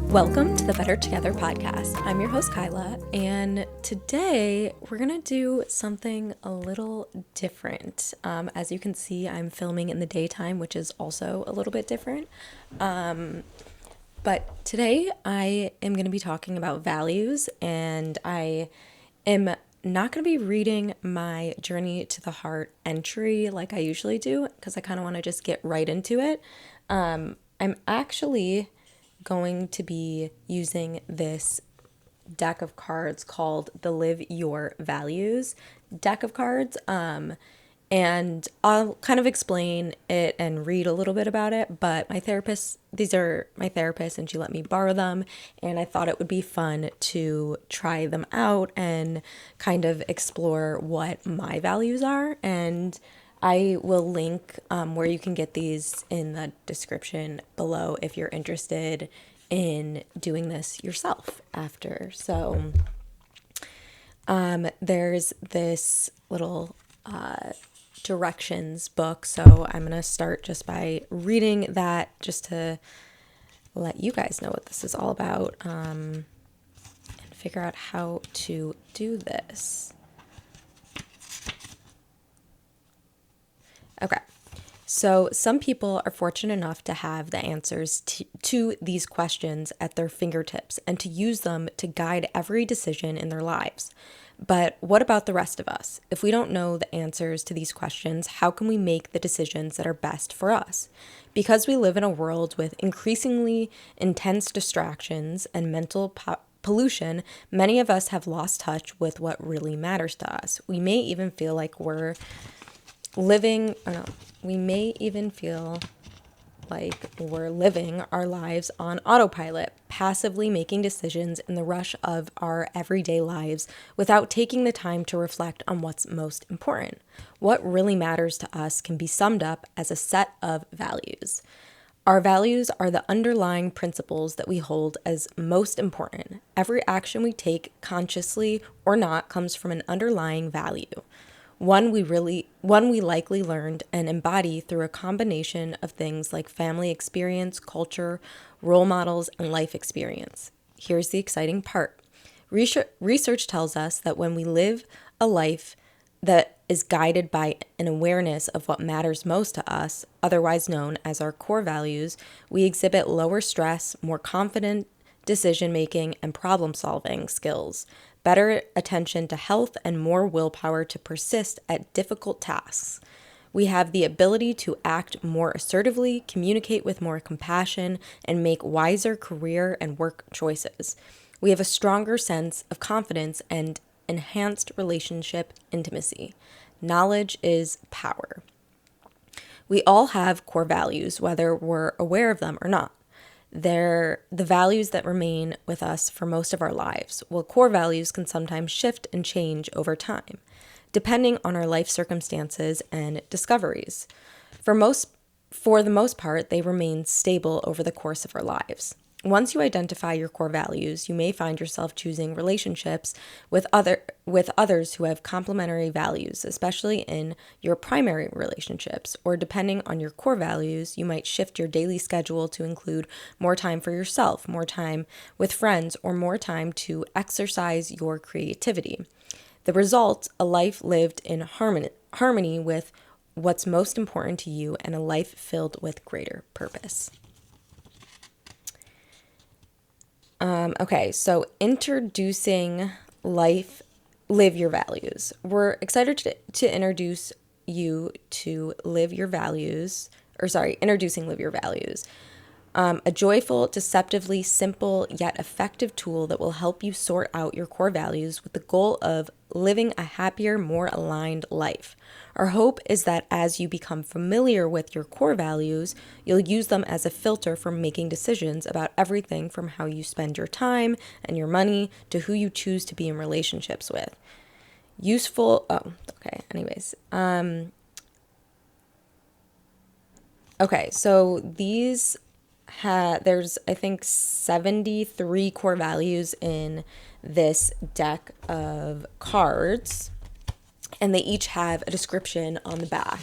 Welcome to the Better Together podcast. I'm your host, Kyla, and today we're going to do something a little different. As you can see, I'm filming in the daytime, which is also a little bit different. But today I am going to be talking about values, and I am not going to be reading my Journey to the Heart entry like I usually do, because I kind of want to just get right into it. I'm actually going to be using this deck of cards called the Live Your Values deck of cards. And I'll kind of explain it and read a little bit about it, but these are my therapist and she let me borrow them, and I thought it would be fun to try them out and kind of explore what my values are. And I will link where you can get these in the description below if you're interested in doing this yourself after. So there's this little directions book. So I'm going to start just by reading that just to let you guys know what this is all about and figure out how to do this. Okay, so some people are fortunate enough to have the answers to these questions at their fingertips and to use them to guide every decision in their lives. But what about the rest of us? If we don't know the answers to these questions, how can we make the decisions that are best for us? Because we live in a world with increasingly intense distractions and mental pollution, many of us have lost touch with what really matters to us. We may even feel like we're living our lives on autopilot, passively making decisions in the rush of our everyday lives without taking the time to reflect on what's most important. What really matters to us can be summed up as a set of values. Our values are the underlying principles that we hold as most important. Every action we take, consciously or not, comes from an underlying value. One we likely learned and embody through a combination of things like family experience, culture, role models, and life experience. Here's the exciting part. Research tells us that when we live a life that is guided by an awareness of what matters most to us, otherwise known as our core values, we exhibit lower stress, more confident decision-making, and problem-solving skills, better attention to health, and more willpower to persist at difficult tasks. We have the ability to act more assertively, communicate with more compassion, and make wiser career and work choices. We have a stronger sense of confidence and enhanced relationship intimacy. Knowledge is power. We all have core values, whether we're aware of them or not. They're the values that remain with us for most of our lives. Well, core values can sometimes shift and change over time, depending on our life circumstances and discoveries. For the most part, they remain stable over the course of our lives. Once you identify your core values, you may find yourself choosing relationships with others who have complementary values, especially in your primary relationships. Or depending on your core values, you might shift your daily schedule to include more time for yourself, more time with friends, or more time to exercise your creativity. The result, a life lived in harmony with what's most important to you, and a life filled with greater purpose. Okay, so introducing Live Your Values. We're excited to introduce you to introducing Live Your Values. A joyful, deceptively simple, yet effective tool that will help you sort out your core values with the goal of living a happier, more aligned life. Our hope is that as you become familiar with your core values, you'll use them as a filter for making decisions about everything from how you spend your time and your money to who you choose to be in relationships with. So these there's, I think, 73 core values in this deck of cards, and they each have a description on the back.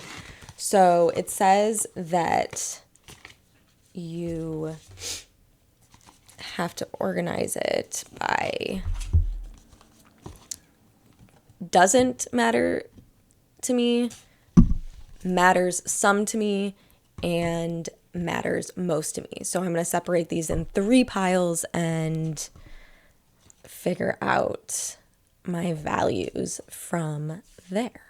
So it says that you have to organize it by doesn't matter to me, matters some to me, and matters most to me. So I'm going to separate these in 3 piles and figure out my values from there.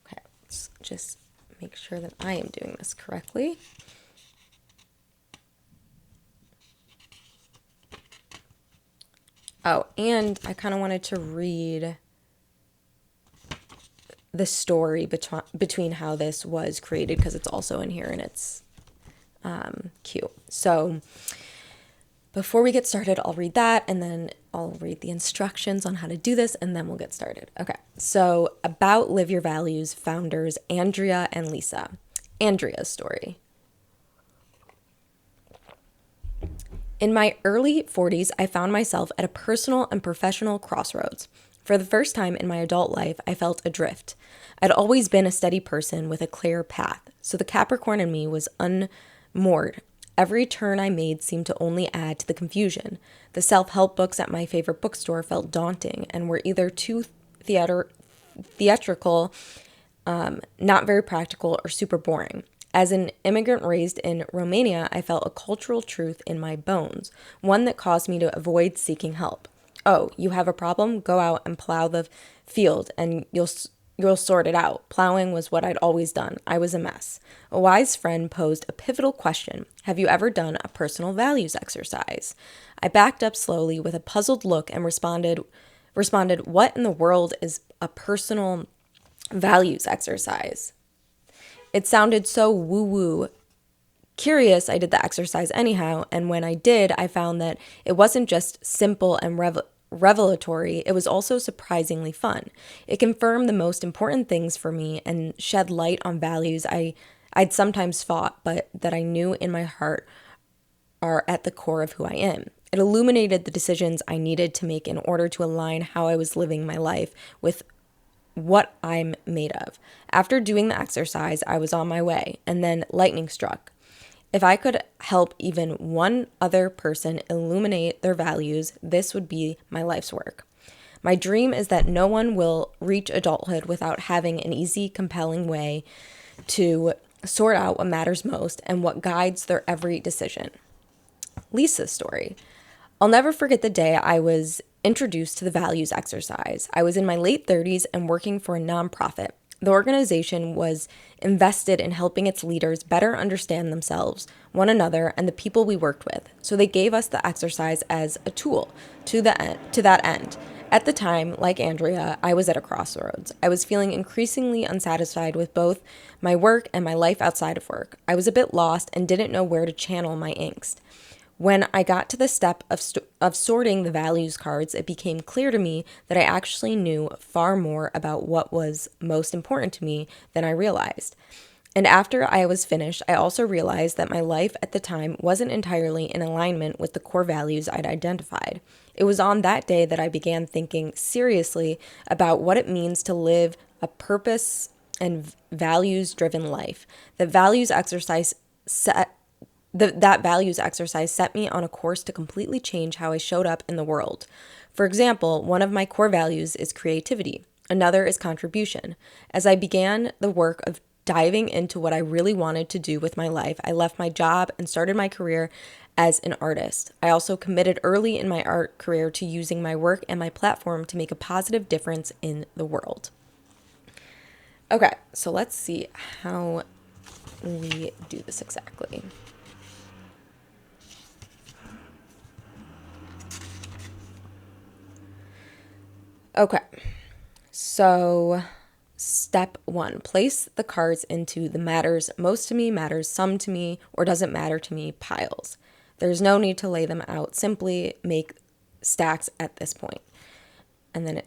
Okay, let's just make sure that I am doing this correctly. Oh, and I kind of wanted to read the story between how this was created, because it's also in here and it's cute. So before we get started, I'll read that and then I'll read the instructions on how to do this and then we'll get started. Okay, so about Live Your Values founders Andrea and Lisa. Andrea's story. In my early 40s, I found myself at a personal and professional crossroads. For the first time in my adult life, I felt adrift. I'd always been a steady person with a clear path, so the Capricorn in me was unmoored. Every turn I made seemed to only add to the confusion. The self-help books at my favorite bookstore felt daunting and were either too theatrical, not very practical, or super boring. As an immigrant raised in Romania, I felt a cultural truth in my bones, one that caused me to avoid seeking help. Oh, you have a problem? Go out and plow the field and you'll sort it out. Plowing was what I'd always done. I was a mess. A wise friend posed a pivotal question. Have you ever done a personal values exercise? I backed up slowly with a puzzled look and responded, what in the world is a personal values exercise? It sounded so woo-woo. Curious, I did the exercise anyhow, and when I did, I found that it wasn't just simple and revelatory, it was also surprisingly fun. It confirmed the most important things for me and shed light on values I'd sometimes fought, but that I knew in my heart are at the core of who I am. It illuminated the decisions I needed to make in order to align how I was living my life with what I'm made of. After doing the exercise, I was on my way, and then lightning struck. If I could help even one other person illuminate their values, this would be my life's work. My dream is that no one will reach adulthood without having an easy, compelling way to sort out what matters most and what guides their every decision. Lisa's story. I'll never forget the day I was introduced to the values exercise. I was in my late 30s and working for a nonprofit. The organization was invested in helping its leaders better understand themselves, one another, and the people we worked with. So they gave us the exercise as a tool to that end. At the time, like Andrea, I was at a crossroads. I was feeling increasingly unsatisfied with both my work and my life outside of work. I was a bit lost and didn't know where to channel my angst. When I got to the step of sorting the values cards, it became clear to me that I actually knew far more about what was most important to me than I realized. And after I was finished, I also realized that my life at the time wasn't entirely in alignment with the core values I'd identified. It was on that day that I began thinking seriously about what it means to live a purpose and values-driven life. That values exercise set me on a course to completely change how I showed up in the world. For example, one of my core values is creativity. Another is contribution. As I began the work of diving into what I really wanted to do with my life, I left my job and started my career as an artist. I also committed early in my art career to using my work and my platform to make a positive difference in the world. Okay, so let's see how we do this exactly. Okay, so step 1, place the cards into the matters most to me, matters some to me, or doesn't matter to me piles. There's no need to lay them out. Simply make stacks at this point. And then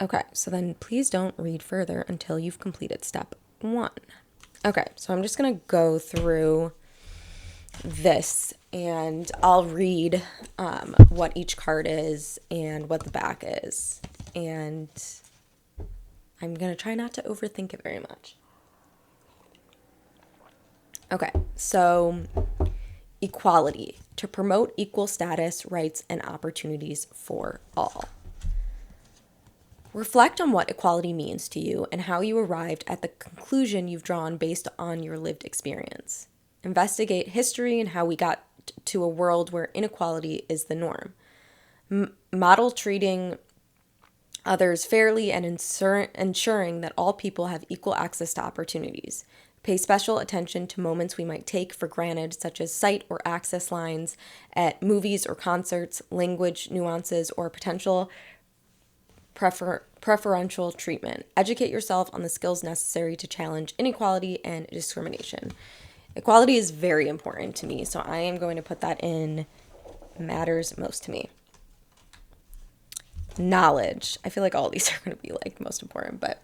Okay, so then please don't read further until you've completed step 1. Okay, so I'm just going to go through this and I'll read what each card is and what the back is. And I'm going to try not to overthink it very much. Okay, so equality, to promote equal status, rights, and opportunities for all. Reflect on what equality means to you and how you arrived at the conclusion you've drawn based on your lived experience. Investigate history and how we got to a world where inequality is the norm. Model treating others fairly and ensuring that all people have equal access to opportunities. Pay special attention to moments we might take for granted, such as sight or access lines at movies or concerts, language nuances, or potential preferential treatment. Educate yourself on the skills necessary to challenge inequality and discrimination. Equality is very important to me, so I am going to put that in matters most to me. Knowledge. I feel like all these are going to be like most important, but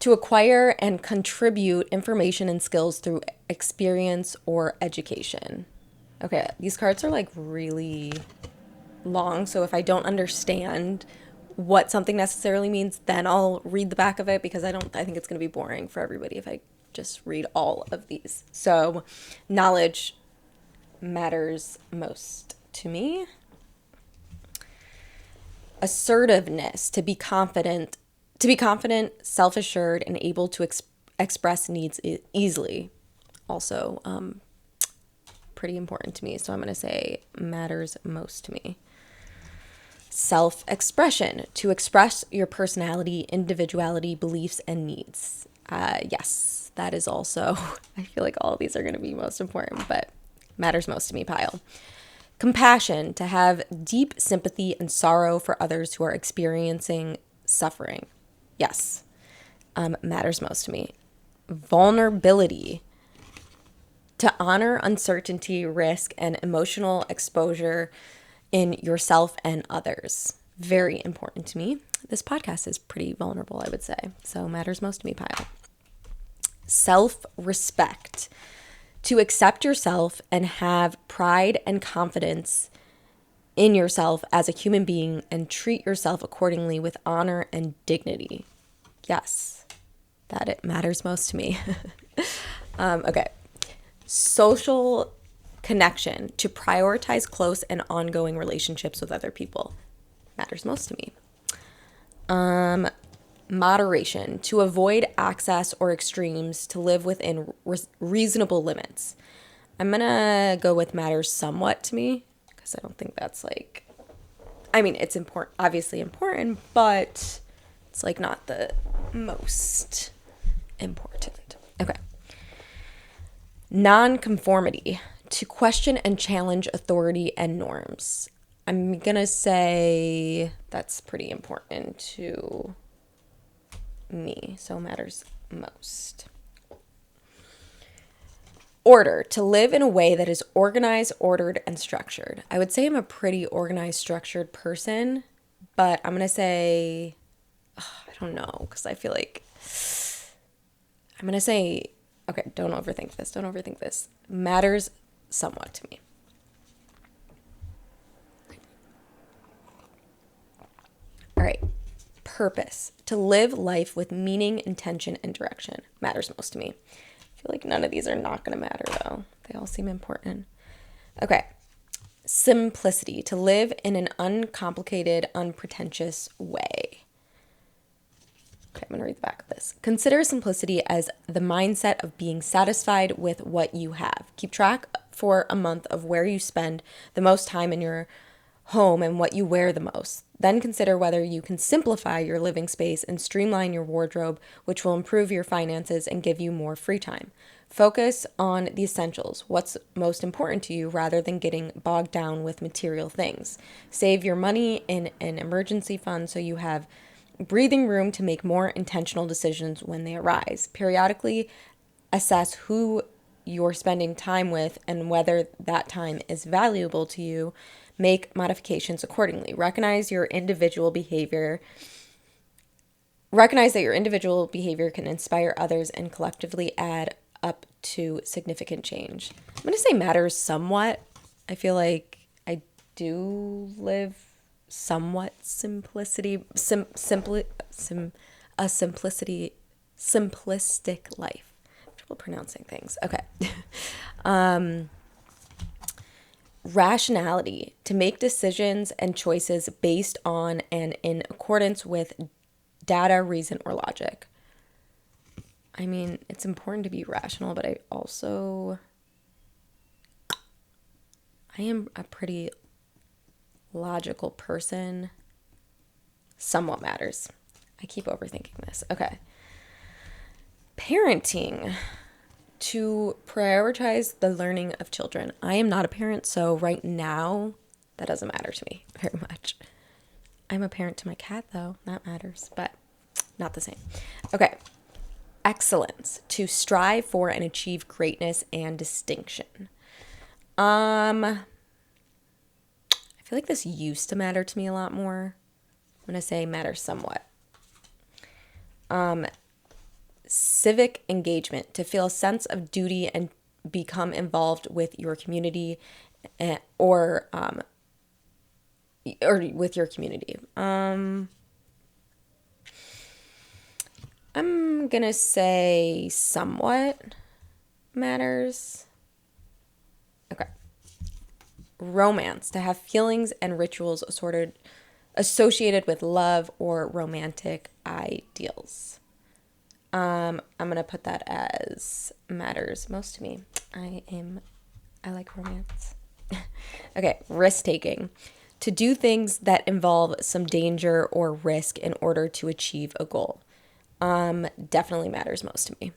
to acquire and contribute information and skills through experience or education. Okay, these cards are like really long, so if I don't understand what something necessarily means, then I'll read the back of it, because I think it's going to be boring for everybody if I just read all of these. So knowledge matters most to me. Assertiveness, to be confident, self-assured, and able to express needs easily. Also, pretty important to me. So I'm going to say matters most to me. Self-expression, to express your personality, individuality, beliefs, and needs. Yes, that is also, I feel like all of these are going to be most important, but matters most to me pile. Compassion, to have deep sympathy and sorrow for others who are experiencing suffering. Yes, matters most to me. Vulnerability, to honor uncertainty, risk, and emotional exposure in yourself and others. Very important to me. This podcast is pretty vulnerable, I would say. So matters most to me pile. Self-respect, to accept yourself and have pride and confidence in yourself as a human being and treat yourself accordingly with honor and dignity. Yes, that it matters most to me. Okay. Social connection, to prioritize close and ongoing relationships with other people. Matters most to me. Moderation, to avoid excess or extremes, to live within reasonable limits. I'm going to go with matters somewhat to me, because I don't think that's like, I mean, it's important, obviously important, but it's like not the most important. Okay. Nonconformity, to question and challenge authority and norms. I'm going to say that's pretty important to me, so matters most. Order, to live in a way that is organized, ordered, and structured. I would say I'm a pretty organized, structured person, but I'm going to say, I don't know, because I feel like I'm going to say, okay, don't overthink this. Matters somewhat to me. All right. Purpose, to live life with meaning, intention, and direction. Matters most to me. I feel like none of these are not going to matter, though. They all seem important. Okay. Simplicity, to live in an uncomplicated, unpretentious way. Okay, I'm going to read the back of this. Consider simplicity as the mindset of being satisfied with what you have. Keep track for a month of where you spend the most time in your home and what you wear the most. Then consider whether you can simplify your living space and streamline your wardrobe, which will improve your finances and give you more free time. Focus on the essentials, what's most important to you, rather than getting bogged down with material things. Save your money in an emergency fund so you have breathing room to make more intentional decisions when they arise. Periodically assess who you're spending time with and whether that time is valuable to you. Make modifications accordingly. Recognize that your individual behavior can inspire others and collectively add up to significant change. I'm going to say matters somewhat. I feel like I do live somewhat simplistic life. Which trouble pronouncing things. Okay. Rationality, to make decisions and choices based on and in accordance with data, reason, or logic. I mean, it's important to be rational, but I am a pretty logical person. Somewhat matters. I keep overthinking this. Okay. Parenting, to prioritize the learning of children. I am not a parent, so right now that doesn't matter to me very much. I'm a parent to my cat, though. That matters, but not the same. Okay. Excellence, to strive for and achieve greatness and distinction. I feel like this used to matter to me a lot more. I'm going to say matters somewhat. Civic engagement, to feel a sense of duty and become involved with your community or with your community. I'm going to say somewhat matters. Okay. Romance, to have feelings and rituals associated with love or romantic ideals. I'm going to put that as matters most to me. I like romance. Okay, risk-taking, to do things that involve some danger or risk in order to achieve a goal. Definitely matters most to me.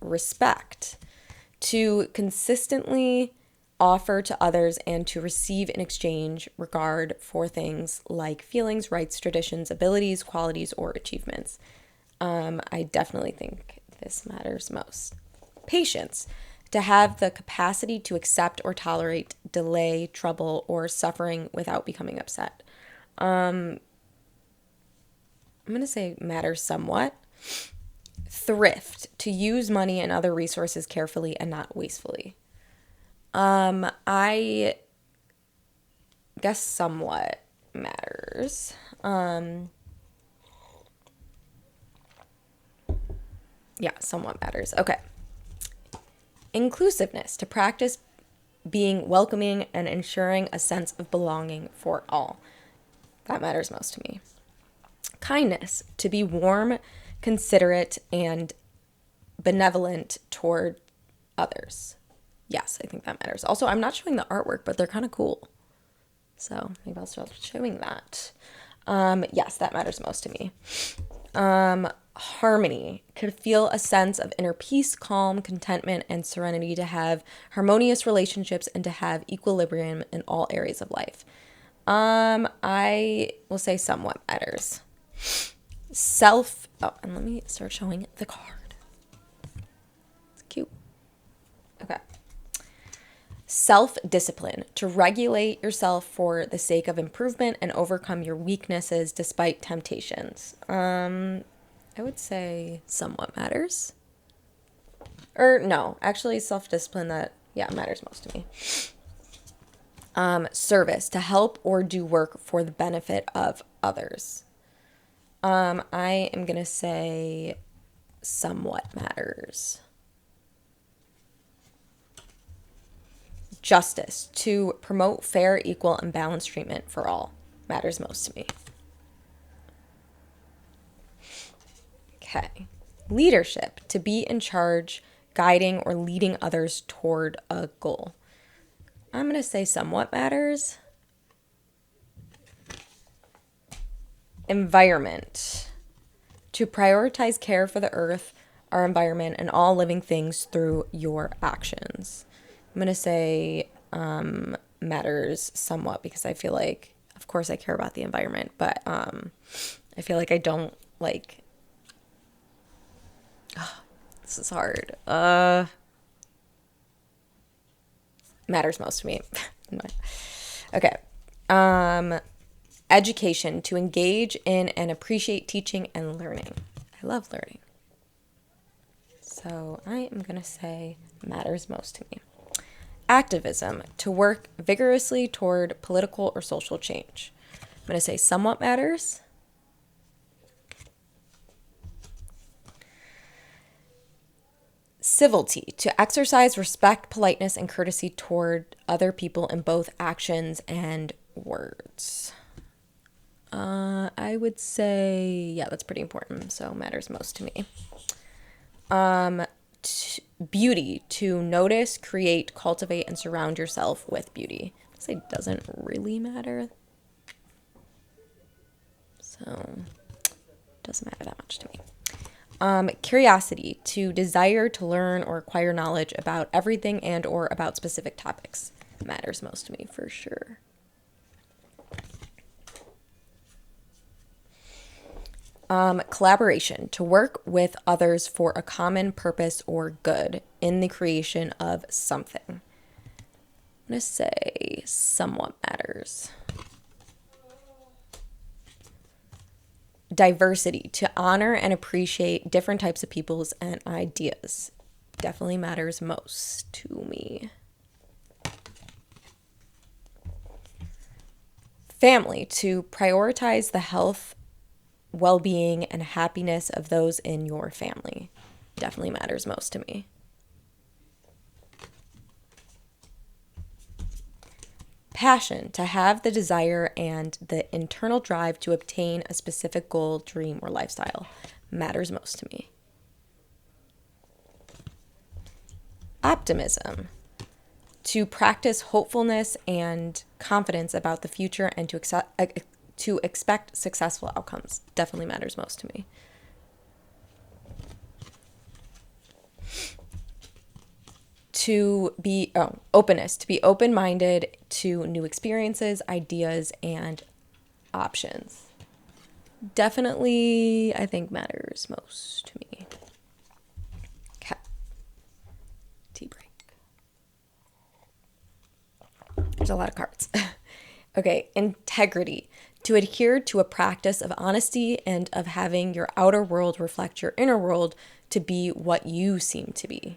Respect, to consistently offer to others and to receive in exchange regard for things like feelings, rights, traditions, abilities, qualities, or achievements. I definitely think this matters most. Patience, to have the capacity to accept or tolerate delay, trouble, or suffering without becoming upset. I'm going to say matters somewhat. Thrift, to use money and other resources carefully and not wastefully. I guess somewhat matters. Yeah, somewhat matters. Okay. Inclusiveness, to practice being welcoming and ensuring a sense of belonging for all. That matters most to me. Kindness, to be warm, considerate, and benevolent toward others. Yes, I think that matters. Also, I'm not showing the artwork, but they're kind of cool. So maybe I'll start showing that. Yes, that matters most to me. Harmony, to feel a sense of inner peace, calm, contentment, and serenity, to have harmonious relationships and to have equilibrium in all areas of life. I will say somewhat matters. And let me start showing the card. It's cute. Okay. Self-discipline, to regulate yourself for the sake of improvement and overcome your weaknesses despite temptations. I would say somewhat matters. Or no, actually self-discipline matters most to me. Service, to help or do work for the benefit of others. I am going to say somewhat matters. Justice, to promote fair, equal, and balanced treatment for all. Matters most to me. Okay. Leadership, to be in charge, guiding, or leading others toward a goal. I'm going to say somewhat matters. Environment, to prioritize care for the earth, our environment, and all living things through your actions. I'm going to say matters somewhat because I feel like, of course, I care about the environment, but I feel like I don't like... Oh, this is hard. Matters most to me. Okay. Education, to engage in and appreciate teaching and learning. I love learning. So I am going to say matters most to me. Activism, to work vigorously toward political or social change. I'm going to say somewhat matters. Civility, to exercise respect, politeness, and courtesy toward other people in both actions and words. I would say, yeah, that's pretty important. So matters most to me. Beauty, to notice, create, cultivate, and surround yourself with beauty. I'd say doesn't really matter. So doesn't matter that much to me. Curiosity, to desire to learn or acquire knowledge about everything and or about specific topics. Matters most to me for sure. Collaboration, to work with others for a common purpose or good in the creation of something. I'm going to say somewhat matters. Diversity, to honor and appreciate different types of peoples and ideas. Definitely matters most to me. Family, to prioritize the health, well-being, and happiness of those in your family. Definitely matters most to me. Passion, to have the desire and the internal drive to obtain a specific goal, dream, or lifestyle. Matters most to me. Optimism, to practice hopefulness and confidence about the future and to expect successful outcomes. Definitely matters most to me. Openness, to be open-minded to new experiences, ideas, and options. Definitely, I think matters most to me. Okay. Tea break. There's a lot of cards. Okay, integrity, to adhere to a practice of honesty and of having your outer world reflect your inner world to be what you seem to be.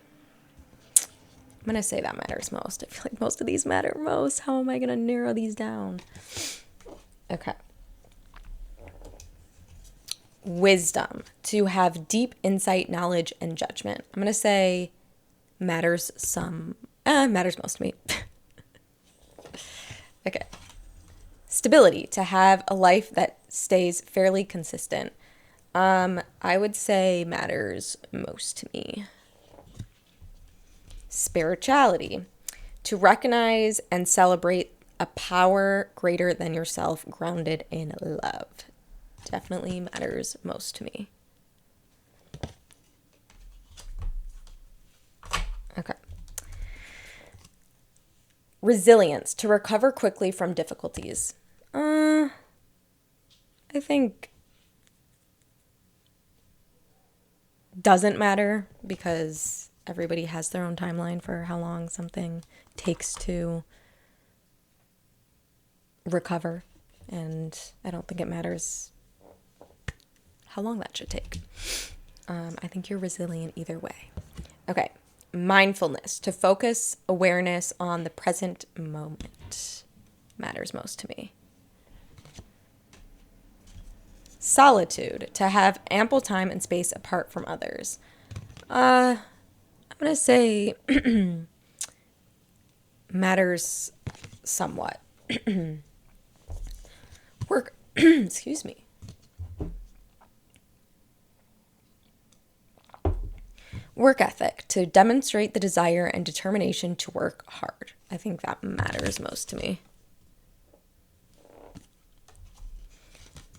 I'm going to say that matters most. I feel like most of these matter most. How am I going to narrow these down? Okay. Wisdom, to have deep insight, knowledge, and judgment. I'm going to say matters most to me. Okay. Stability, to have a life that stays fairly consistent. I would say matters most to me. Spirituality, to recognize and celebrate a power greater than yourself, grounded in love. Definitely matters most to me. Okay. Resilience, to recover quickly from difficulties. I think doesn't matter because everybody has their own timeline for how long something takes to recover. And I don't think it matters how long that should take. I think you're resilient either way. Okay. Mindfulness, to focus awareness on the present moment. Matters most to me. Solitude, to have ample time and space apart from others. I'm going to say matters somewhat. Work, excuse me. Work ethic, to demonstrate the desire and determination to work hard. I think that matters most to me.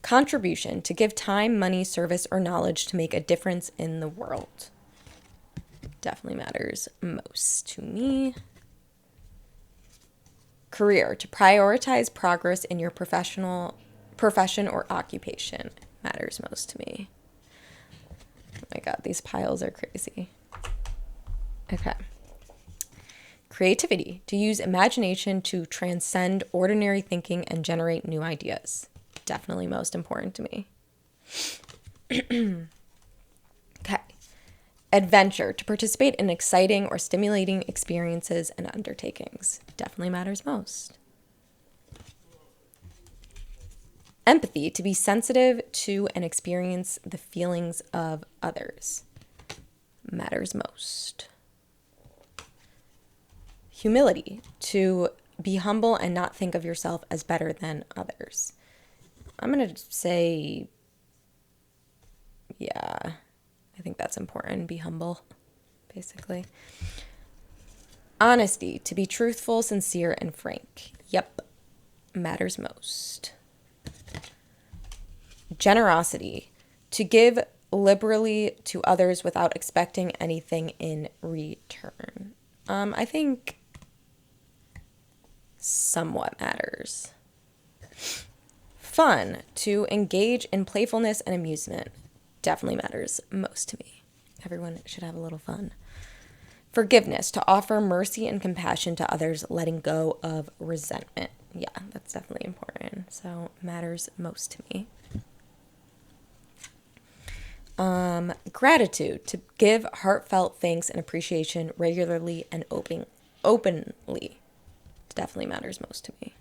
Contribution, to give time, money, service, or knowledge to make a difference in the world. Definitely matters most to me. Career, to prioritize progress in your profession or occupation. Matters most to me. Oh my God, these piles are crazy. Okay. Creativity, to use imagination to transcend ordinary thinking and generate new ideas. Definitely most important to me. Okay. Adventure, to participate in exciting or stimulating experiences and undertakings. Definitely matters most. Empathy, to be sensitive to and experience the feelings of others. Matters most. Humility, to be humble and not think of yourself as better than others. I'm going to say, yeah, I think that's important. Be humble, basically. Honesty, to be truthful, sincere, and frank. Yep, matters most. Generosity, to give liberally to others without expecting anything in return. I think somewhat matters. Fun, to engage in playfulness and amusement. Definitely matters most to me. Everyone should have a little fun. Forgiveness, to offer mercy and compassion to others, letting go of resentment. Yeah, that's definitely important. So matters most to me. Gratitude, to give heartfelt thanks and appreciation regularly and openly. Definitely matters most to me.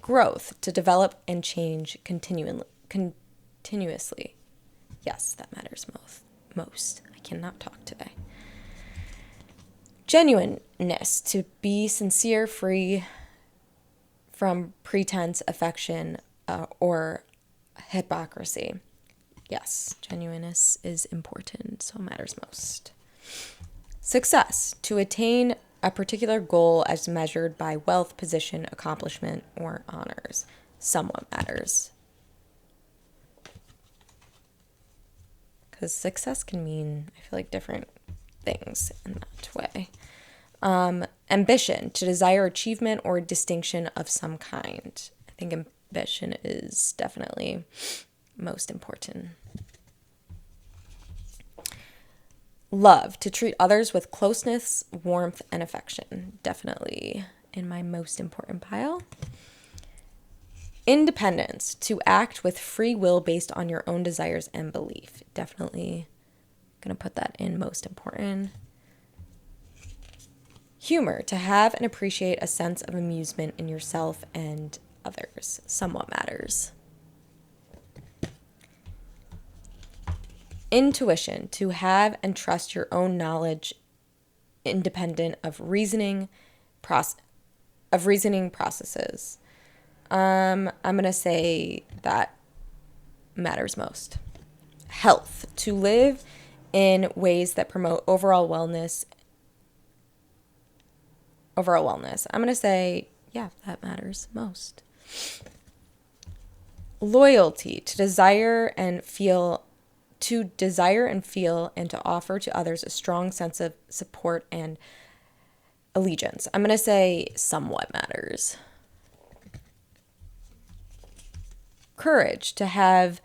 Growth, to develop and change continuously. Yes, that matters most. I cannot talk today. Genuineness, to be sincere, free from pretense, affection, or hypocrisy. Yes, genuineness is important, so it matters most. Success, to attain a particular goal as measured by wealth, position, accomplishment, or honors. Somewhat matters. Because success can mean, I feel like, different things in that way. Ambition, to desire achievement or distinction of some kind. I think ambition is definitely most important. Love, to treat others with closeness, warmth, and affection. Definitely in my most important pile. Independence, to act with free will based on your own desires and belief. Definitely gonna put that in most important. Humor, to have and appreciate a sense of amusement in yourself and others. Somewhat matters. Intuition, to have and trust your own knowledge independent of reasoning processes. I'm going to say that matters most. Health, to live in ways that promote overall wellness. I'm going to say, yeah, that matters most. Loyalty, to desire and feel and to offer to others a strong sense of support and allegiance. I'm going to say somewhat matters. Courage, to have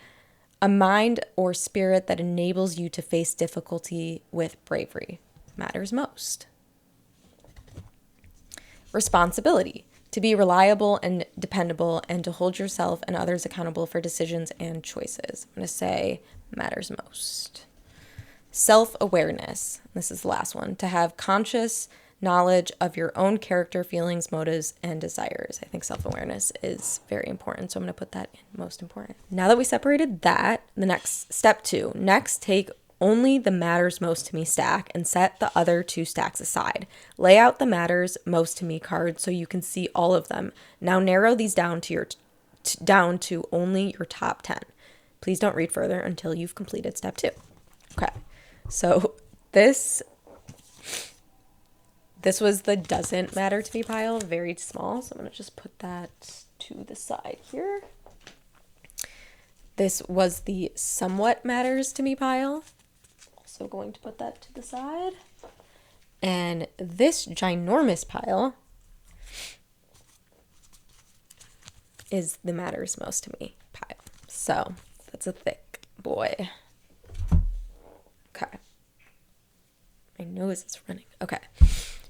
a mind or spirit that enables you to face difficulty with bravery. Matters most. Responsibility, to be reliable and dependable and to hold yourself and others accountable for decisions and choices. I'm going to say matters most. Self-awareness, this is the last one, to have conscious knowledge of your own character, feelings, motives, and desires. I think self-awareness is very important, so I'm going to put that in most important. Now that we separated that, the next step 2. Next, take only the matters most to me stack and set the other 2 stacks aside. Lay out the matters most to me card so you can see all of them. Now narrow these down to down to only your top 10. Please don't read further until you've completed step 2. Okay, so this was the doesn't matter to me pile, very small. So I'm going to just put that to the side here. This was the somewhat matters to me pile. Also going to put that to the side. And this ginormous pile is the matters most to me pile. So that's a thick boy. Okay. My nose is running. Okay.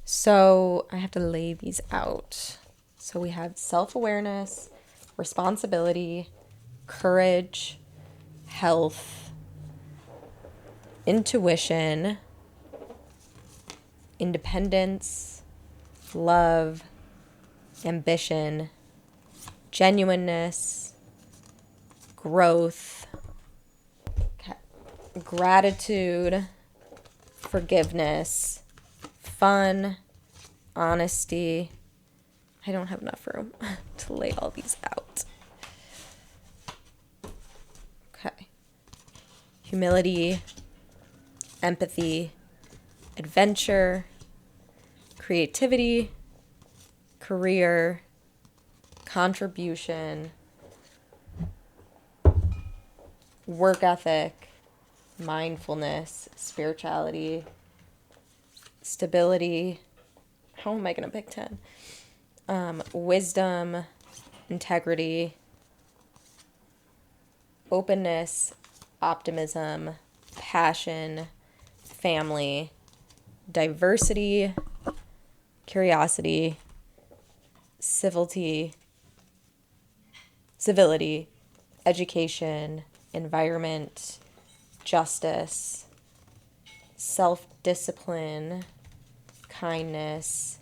So I have to lay these out. So we have self-awareness, responsibility, courage, health, intuition, independence, love, ambition, genuineness, growth, gratitude, forgiveness, fun, honesty. I don't have enough room to lay all these out. Okay. Humility, empathy, adventure, creativity, career, contribution, work ethic, mindfulness, spirituality, stability. How am I going to pick 10? Wisdom, integrity, openness, optimism, passion, family, diversity, curiosity, civility, education, environment, justice, self-discipline, kindness,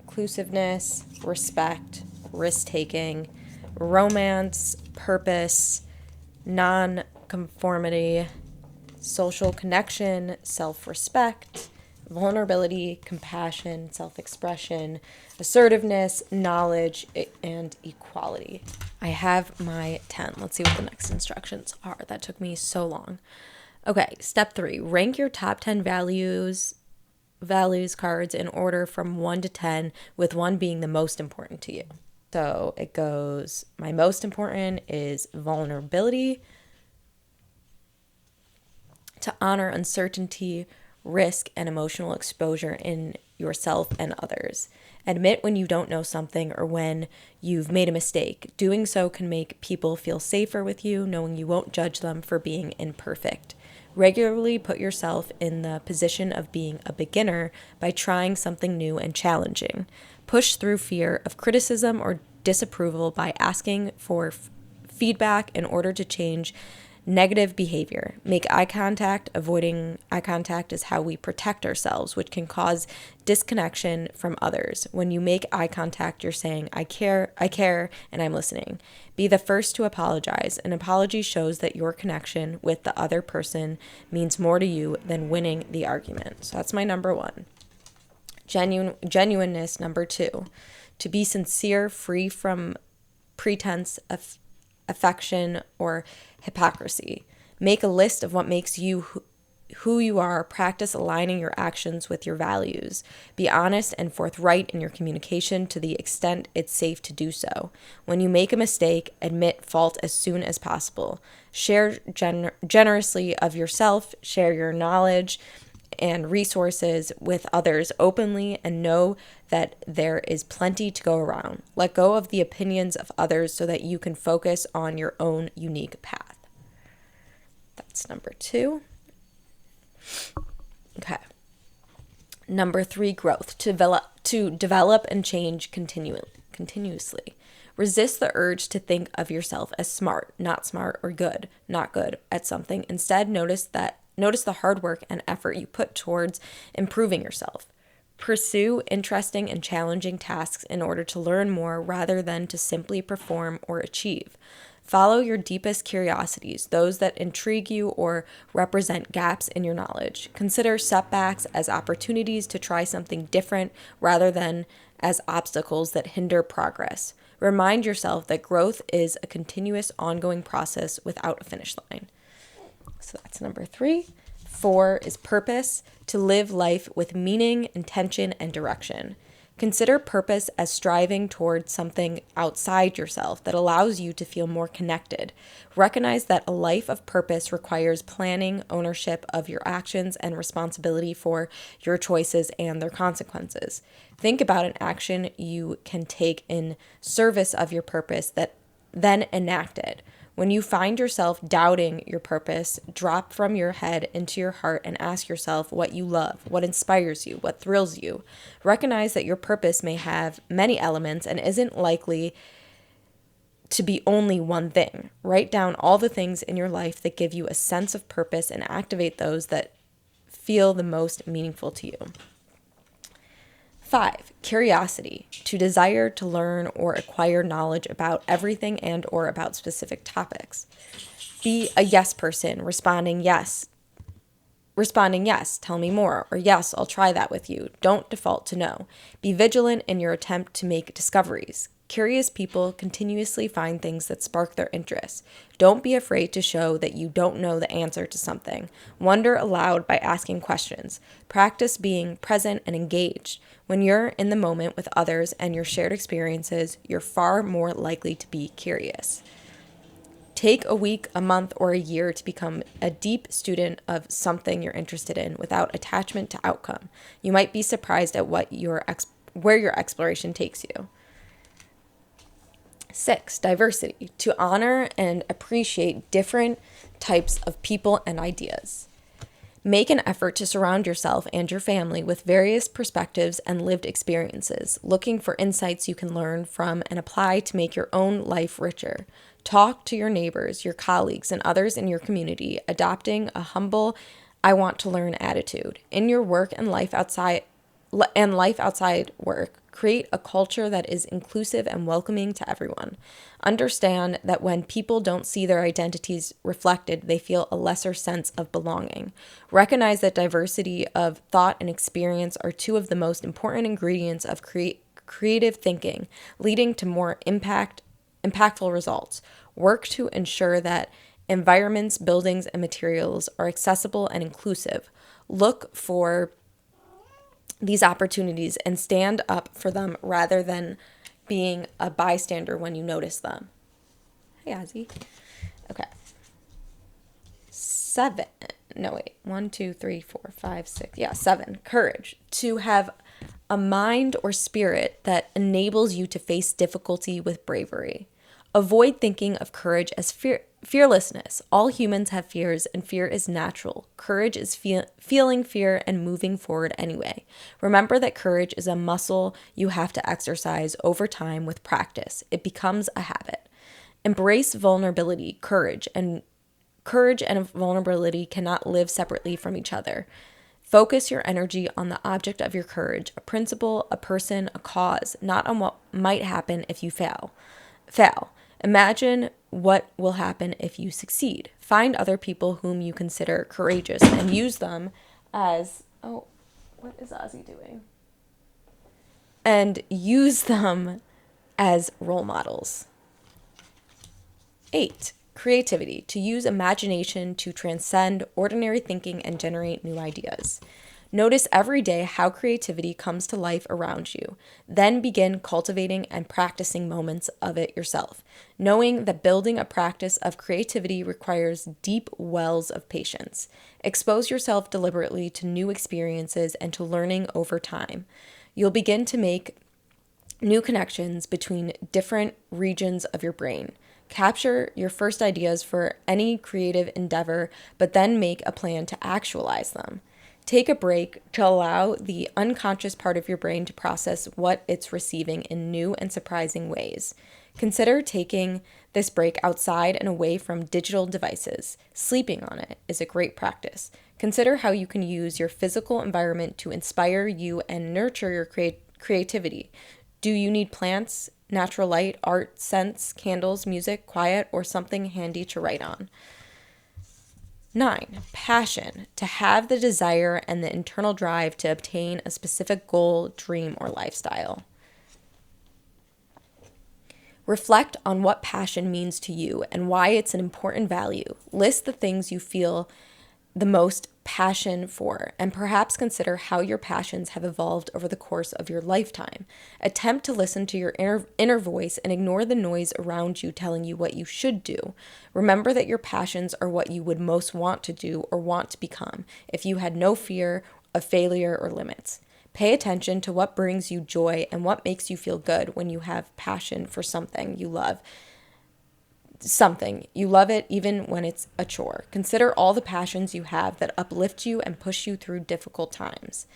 inclusiveness, respect, risk-taking, romance, purpose, non-conformity, social connection, self-respect, vulnerability, compassion, self-expression, assertiveness, knowledge, and equality. I have my 10. Let's see what the next instructions are. That took me so long. Okay, step 3. Rank your top 10 values cards in order from 1 to 10, with 1 being the most important to you. So it goes, my most important is vulnerability, to honor uncertainty, risk, and emotional exposure in yourself and others. Admit when you don't know something or when you've made a mistake. Doing so can make people feel safer with you, knowing you won't judge them for being imperfect. Regularly put yourself in the position of being a beginner by trying something new and challenging. Push through fear of criticism or disapproval by asking for feedback in order to change negative behavior. Make eye contact. Avoiding eye contact is how we protect ourselves, which can cause disconnection from others. When you make eye contact, you're saying, I care, and I'm listening. Be the first to apologize. An apology shows that your connection with the other person means more to you than winning the argument. So that's my number 1. Genuineness, number 2. To be sincere, free from pretense of affection or hypocrisy. Make a list of what makes you who you are. Practice aligning your actions with your values. Be honest and forthright in your communication to the extent it's safe to do so. When you make a mistake, admit fault as soon as possible. Share generously of yourself. Share your knowledge and resources with others openly, and know that there is plenty to go around. Let go of the opinions of others so that you can focus on your own unique path. That's number 2. Okay. Number 3, growth. To develop and change continuously. Resist the urge to think of yourself as smart, or good, not good at something. Instead, notice the hard work and effort you put towards improving yourself. Pursue interesting and challenging tasks in order to learn more rather than to simply perform or achieve. Follow your deepest curiosities, those that intrigue you or represent gaps in your knowledge. Consider setbacks as opportunities to try something different rather than as obstacles that hinder progress. Remind yourself that growth is a continuous, ongoing process without a finish line. So that's number 3. 4 is purpose, to live life with meaning, intention, and direction. Consider purpose as striving towards something outside yourself that allows you to feel more connected. Recognize that a life of purpose requires planning, ownership of your actions, and responsibility for your choices and their consequences. Think about an action you can take in service of your purpose that then enact it. When you find yourself doubting your purpose, drop from your head into your heart and ask yourself what you love, what inspires you, what thrills you. Recognize that your purpose may have many elements and isn't likely to be only one thing. Write down all the things in your life that give you a sense of purpose and activate those that feel the most meaningful to you. 5, curiosity, to desire to learn or acquire knowledge about everything and or about specific topics. Be a yes person, responding yes Responding yes, tell me more, or yes, I'll try that with you. Don't default to no. Be vigilant in your attempt to make discoveries. Curious people continuously find things that spark their interest. Don't be afraid to show that you don't know the answer to something. Wonder aloud by asking questions. Practice being present and engaged. When you're in the moment with others and your shared experiences, you're far more likely to be curious. Take a week, a month, or a year to become a deep student of something you're interested in without attachment to outcome. You might be surprised at where your exploration takes you. 6, diversity. To honor and appreciate different types of people and ideas. Make an effort to surround yourself and your family with various perspectives and lived experiences, looking for insights you can learn from and apply to make your own life richer. Talk to your neighbors, your colleagues, and others in your community, adopting a humble, I want to learn attitude. In your work and life outside work, create a culture that is inclusive and welcoming to everyone. Understand that when people don't see their identities reflected, they feel a lesser sense of belonging. Recognize that diversity of thought and experience are two of the most important ingredients of creative thinking, leading to more impactful results. Work to ensure that environments, buildings, and materials are accessible and inclusive. Look for these opportunities and stand up for them rather than being a bystander when you notice them. Hey, Ozzy. Okay. 7. No, wait. 1, 2, 3, 4, 5, 6. Yeah, 7. Courage. To have a mind or spirit that enables you to face difficulty with bravery. Avoid thinking of courage as fearlessness. All humans have fears, and fear is natural. Courage is feeling fear and moving forward anyway. Remember that courage is a muscle you have to exercise over time with practice. It becomes a habit. Embrace vulnerability. Courage and vulnerability cannot live separately from each other. Focus your energy on the object of your courage, a principle, a person, a cause, not on what might happen if you fail. Imagine what will happen if you succeed. Find other people whom you consider courageous and use them as, what is Ozzy doing? And use them as role models. 8, creativity. To use imagination to transcend ordinary thinking and generate new ideas. Notice every day how creativity comes to life around you. Then begin cultivating and practicing moments of it yourself, knowing that building a practice of creativity requires deep wells of patience. Expose yourself deliberately to new experiences and to learning over time. You'll begin to make new connections between different regions of your brain. Capture your first ideas for any creative endeavor, but then make a plan to actualize them. Take a break to allow the unconscious part of your brain to process what it's receiving in new and surprising ways. Consider taking this break outside and away from digital devices. Sleeping on it is a great practice. Consider how you can use your physical environment to inspire you and nurture your creativity. Do you need plants, natural light, art, scents, candles, music, quiet, or something handy to write on? 9, passion. To have the desire and the internal drive to obtain a specific goal, dream, or lifestyle. Reflect on what passion means to you and why it's an important value. List the things you feel the most passion for, and perhaps consider how your passions have evolved over the course of your lifetime. Attempt to listen to your inner voice and ignore the noise around you telling you what you should do. Remember that your passions are what you would most want to do or want to become if you had no fear of failure or limits. Pay attention to what brings you joy and what makes you feel good when you have passion for something you love. You love it even when it's a chore. Consider all the passions you have that uplift you and push you through difficult times.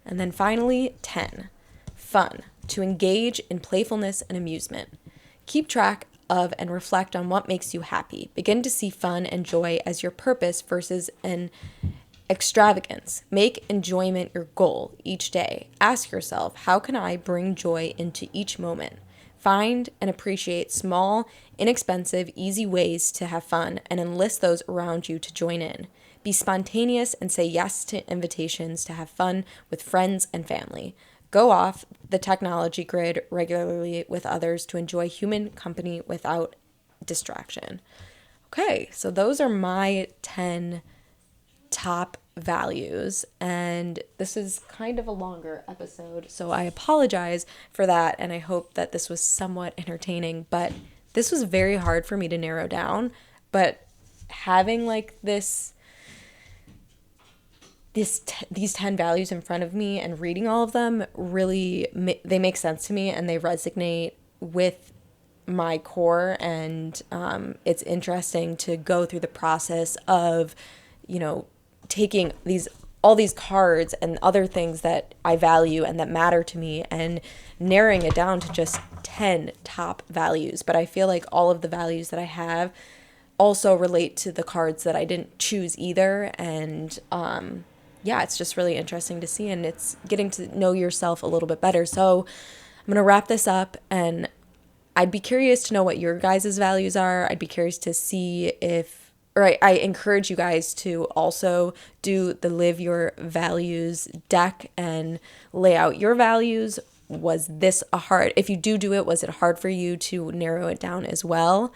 And then finally, 10, fun. To engage in playfulness and amusement. Keep track of and reflect on what makes you happy. Begin to see fun and joy as your purpose versus an extravagance. Make enjoyment your goal each day. Ask yourself, how can I bring joy into each moment? Find and appreciate small, inexpensive, easy ways to have fun and enlist those around you to join in. Be spontaneous and say yes to invitations to have fun with friends and family. Go off the technology grid regularly with others to enjoy human company without distraction. Okay, so those are my 10 top values, and this is kind of a longer episode, so I apologize for that, and I hope that this was somewhat entertaining, but this was very hard for me to narrow down. But having like these 10 values in front of me and reading all of them really they make sense to me, and they resonate with my core, and it's interesting to go through the process of, taking all these cards and other things that I value and that matter to me and narrowing it down to just 10 top values. But I feel like all of the values that I have also relate to the cards that I didn't choose either. And it's just really interesting to see, and it's getting to know yourself a little bit better. So I'm going to wrap this up, and I'd be curious to know what your guys' values are. I'd be curious to see I encourage you guys to also do the Live Your Values deck and lay out your values. Was this if you do it, was it hard for you to narrow it down as well?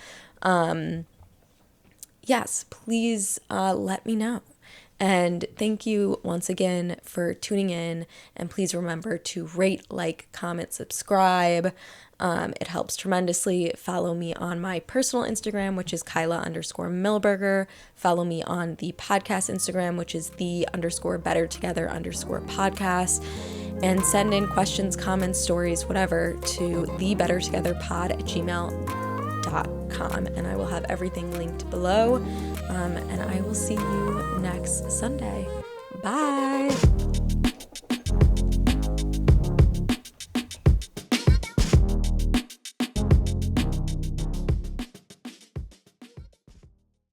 Yes, please let me know. And thank you once again for tuning in. And please remember to rate, like, comment, subscribe. It helps tremendously. Follow me on my personal Instagram, which is Kyla_Milberger. Follow me on the podcast Instagram, which is the_bettertogether_podcast. And send in questions, comments, stories, whatever, to thebettertogetherpod@gmail.com. And I will have everything linked below. And I will see you next Sunday. Bye.